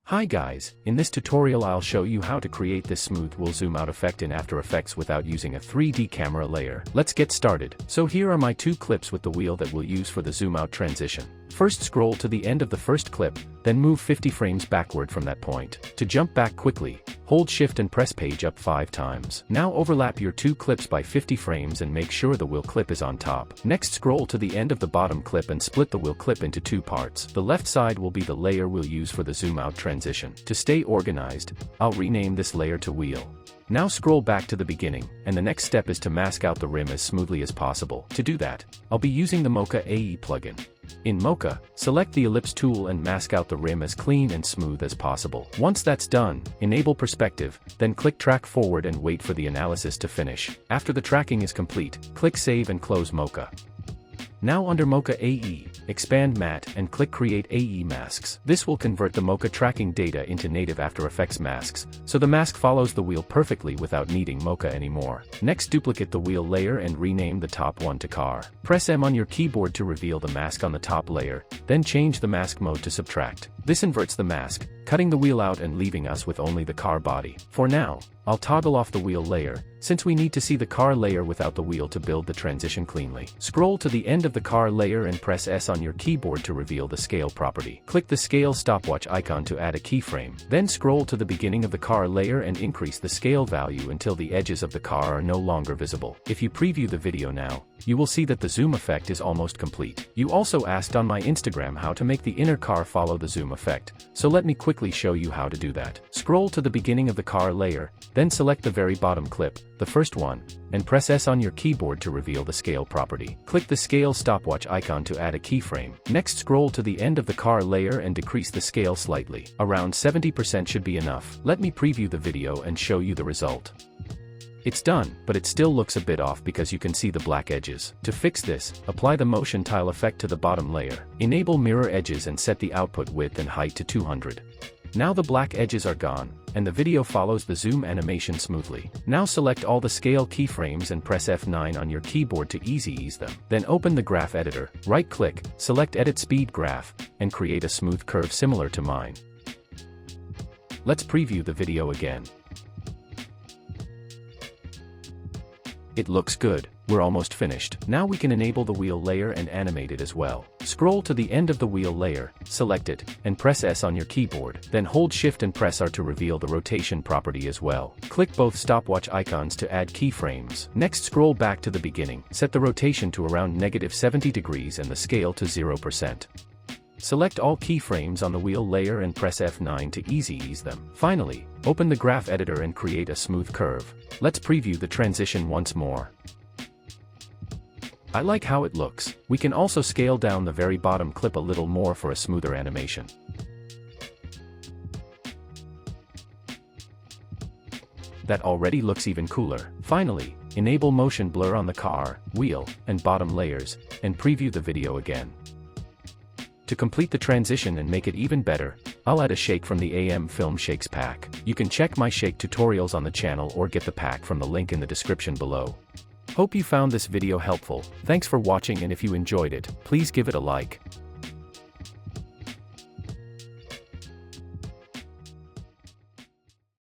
Hi guys, in this tutorial I'll show you how to create this smooth wheel zoom out effect in After Effects without using a 3D camera layer. Let's get started. So here are my two clips with the wheel that we'll use for the zoom out transition. First scroll to the end of the first clip, then move 50 frames backward from that point. To jump back quickly, hold Shift and press page up 5 times. Now overlap your two clips by 50 frames and make sure the wheel clip is on top. Next scroll to the end of the bottom clip and split the wheel clip into two parts. The left side will be the layer we'll use for the zoom out transition. To stay organized, I'll rename this layer to wheel. Now scroll back to the beginning, and the next step is to mask out the rim as smoothly as possible. To do that, I'll be using the Mocha AE plugin. In Mocha, select the ellipse tool and mask out the rim as clean and smooth as possible. Once that's done, enable perspective, then click track forward and wait for the analysis to finish. After the tracking is complete, click save and close Mocha. Now under Mocha AE, expand matte and click create AE masks. This will convert the Mocha tracking data into native After Effects masks, so the mask follows the wheel perfectly without needing Mocha anymore. Next duplicate the wheel layer and rename the top one to car. Press M on your keyboard to reveal the mask on the top layer, then change the mask mode to subtract. This inverts the mask, cutting the wheel out and leaving us with only the car body. For now, I'll toggle off the wheel layer, since we need to see the car layer without the wheel to build the transition cleanly. Scroll to the end of the car layer and press S on your keyboard to reveal the scale property. Click the scale stopwatch icon to add a keyframe. Then scroll to the beginning of the car layer and increase the scale value until the edges of the car are no longer visible. If you preview the video now, you will see that the zoom effect is almost complete. You also asked on my Instagram how to make the inner car follow the zoom effect, so let me quickly show you how to do that. Scroll to the beginning of the car layer, then select the very bottom clip, the first one, and press S on your keyboard to reveal the scale property. Click the scale stopwatch icon to add a keyframe. Next scroll to the end of the car layer and decrease the scale slightly. Around 70% should be enough. Let me preview the video and show you the result. It's done, but it still looks a bit off because you can see the black edges. To fix this, apply the motion tile effect to the bottom layer. Enable mirror edges and set the output width and height to 200. Now the black edges are gone, and the video follows the zoom animation smoothly. Now select all the scale keyframes and press F9 on your keyboard to easy ease them. Then open the graph editor, right-click, select Edit Speed Graph, and create a smooth curve similar to mine. Let's preview the video again. It looks good. We're almost finished. Now we can enable the wheel layer and animate it as well. Scroll to the end of the wheel layer, select it, and press S on your keyboard. Then hold Shift and press R to reveal the rotation property as well. Click both stopwatch icons to add keyframes. Next scroll back to the beginning. Set the rotation to around -70 degrees and the scale to 0%. Select all keyframes on the wheel layer and press F9 to easy ease them. Finally, open the graph editor and create a smooth curve. Let's preview the transition once more. I like how it looks. We can also scale down the very bottom clip a little more for a smoother animation. That already looks even cooler. Finally, enable motion blur on the car, wheel, and bottom layers, and preview the video again. To complete the transition and make it even better, I'll add a shake from the AM Film Shakes pack. You can check my shake tutorials on the channel or get the pack from the link in the description below. Hope you found this video helpful. Thanks for watching, and if you enjoyed it, please give it a like.